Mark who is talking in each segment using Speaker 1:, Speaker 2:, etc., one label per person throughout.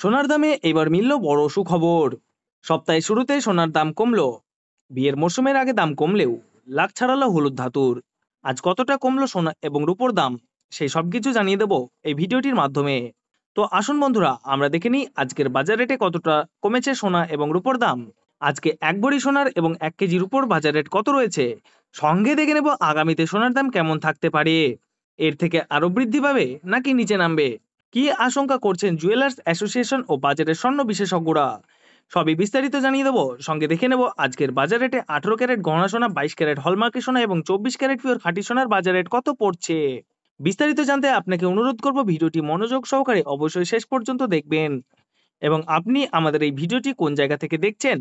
Speaker 1: সোনার দামে এবার মিলল বড় সুখবর। সপ্তাহের শুরুতে সোনার দাম কমলো। বিয়ের মরশুমের আগে দাম কমলেও লাখ ছাড়ালো হলুদ ধাতুর। আজ কতটা কমলো সোনা এবং রূপোর দাম, সেই সবকিছু জানিয়ে দেবো এই ভিডিওটির মাধ্যমে। তো আসুন বন্ধুরা, আমরা দেখে নিই আজকের বাজার রেটে কতটা কমেছে সোনা এবং রূপোর দাম। আজকে এক ভরি সোনার এবং 1 কেজি রূপোর বাজার রেট কত রয়েছে, সঙ্গে দেখে নেব আগামীতে সোনার দাম কেমন থাকতে পারে। এর থেকে আরো বৃদ্ধি পাবে নাকি নিচে নামবে, কি আশঙ্কা করছেন জুয়েলার্স অ্যাসোসিয়েশন ও বাজারের স্বর্ণ বিশেষজ্ঞরা, সবই বিস্তারিত জানিয়ে দেবো। সঙ্গে দেখে নেব আজকের বাজার রেটে 18 ক্যারেট গহনা সোনা, 22 ক্যারেট হলমার্কের সোনা এবং 24 ক্যারেট পিওর খাঁটি সোনার বাজার রেট কত পড়ছে। বিস্তারিত জানতে আপনাকে অনুরোধ করব ভিডিওটি মনোযোগ সহকারে অবশ্যই শেষ পর্যন্ত দেখবেন। এবং আপনি আমাদের এই ভিডিওটি কোন জায়গা থেকে দেখছেন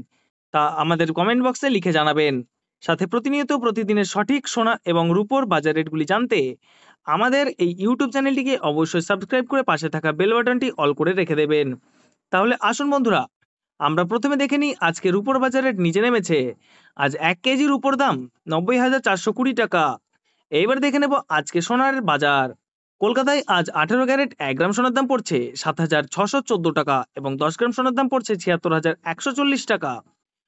Speaker 1: তা আমাদের কমেন্ট বক্সে লিখে জানাবেন। সাথে প্রতিনিয়ত প্রতিদিনের সঠিক সোনা এবং রূপোর বাজার রেটগুলি জানতে আমাদের এই ইউটিউব চ্যানেলটিকে অবশ্যই সাবস্ক্রাইব করে পাশে থাকা বেল বাটনটি অল করে রেখে দেবেন। তাহলে আসুন বন্ধুরা, আমরা প্রথমে দেখে নিই আজকে রূপোর বাজার রেট নিচে নেমেছে। আজ 1 কেজি রূপোর দাম 90,420 টাকা। এইবার দেখে নেব আজকে সোনার বাজার। কলকাতায় আজ 18 ক্যারেট 1 গ্রাম সোনার দাম পড়ছে 7,614 টাকা এবং 10 গ্রাম সোনার দাম পড়ছে 76,140 টাকা।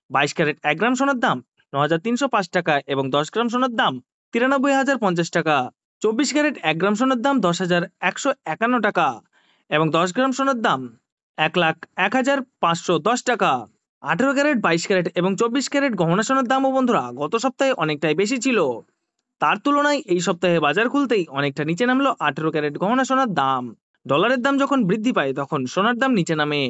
Speaker 1: 22 ক্যারেট 1 গ্রাম সোনার দাম 9,305 টাকা এবং 10 গ্রাম সোনার দাম 93,050 টাকা। 24 ক্যারেট 1 গ্রাম সোনার দাম 10,151 টাকা এবং 10 গ্রাম সোনার দাম 1,01,510 টাকা। 18 ক্যারেট 22 ক্যারেট এবং 24 ক্যারেট গহনা সোনার দামও বন্ধুরা গত সপ্তাহে অনেকটাই বেশি ছিল। তার তুলনায় এই সপ্তাহে বাজার খুলতেই অনেকটা নিচে নামলো 18 ক্যারেট গহনা সোনার দাম। ডলারের দাম যখন বৃদ্ধি পায় তখন সোনার দাম নিচে নামে,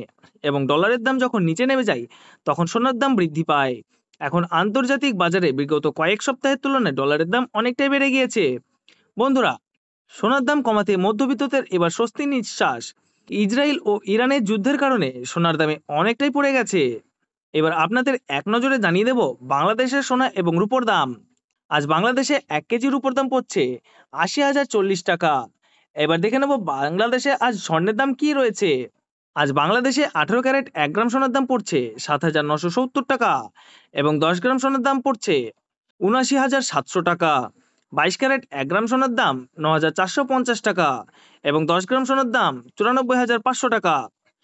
Speaker 1: এবং ডলারের দাম যখন নিচে নেমে যায় তখন সোনার দাম বৃদ্ধি পায়। এখন আন্তর্জাতিক বাজারে বিগত কয়েক সপ্তাহের তুলনায় ডলারের দাম অনেকটাই বেড়ে গিয়েছে। বন্ধুরা, সোনার দাম কমাতে মধ্যবিত্তদের এবার স্বস্তি নিঃশ্বাস। ইসরায়েল ও ইরানের যুদ্ধের কারণে সোনার দামে অনেকটাই পড়ে গেছে। এবার আপনাদের এক নজরে জানিয়ে দেব বাংলাদেশের সোনা এবং রূপোর দাম। আজ বাংলাদেশে 1 কেজি রূপোর দাম পড়ছে 80,040 টাকা। এবার দেখে নেব বাংলাদেশে আজ স্বর্ণের দাম কি রয়েছে। আজ বাংলাদেশে 18 ক্যারেট 1 গ্রাম সোনার দাম পড়ছে 7,970 টাকা এবং 10 গ্রাম সোনার দাম পড়ছে 79,700 টাকা। 22 ক্যারেট 1 গ্রাম সোনার দাম 9,450 টাকা এবং 10 গ্রাম সোনার দাম 94,500 টাকা।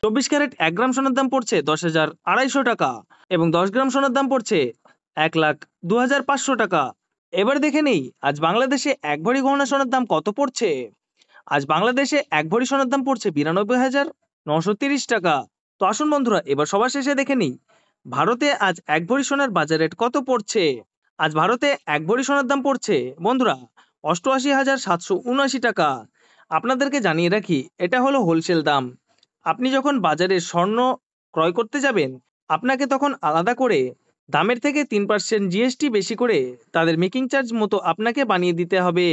Speaker 1: 24 ক্যারেট 1 গ্রাম সোনার দাম পড়ছে 10,250 টাকা এবং 10 গ্রাম সোনার দাম পড়ছে 1,02,500 টাকা। এবার দেখে নেই আজ বাংলাদেশে এক ভরি গহনা সোনার দাম কত পড়ছে। আজ বাংলাদেশে এক ভরি সোনার দাম পড়ছে 92,930 টাকা। তো আসুন বন্ধুরা, এবার সবার শেষে দেখে নিই ভারতে আজ এক ভরি সোনার বাজার রেট কত পড়ছে। আজ ভারতে এক ভরি সোনার দাম পড়ছে বন্ধুরা 88,779 টাকা। আপনাদেরকে জানিয়ে রাখি এটা হলো হোলসেল দাম। আপনি যখন বাজারে স্বর্ণ ক্রয় করতে যাবেন আপনাকে তখন আলাদা করে দামের থেকে 3% জিএসটি বেশি করে তাদের মেকিং চার্জ মতো আপনাকে বানিয়ে দিতে হবে।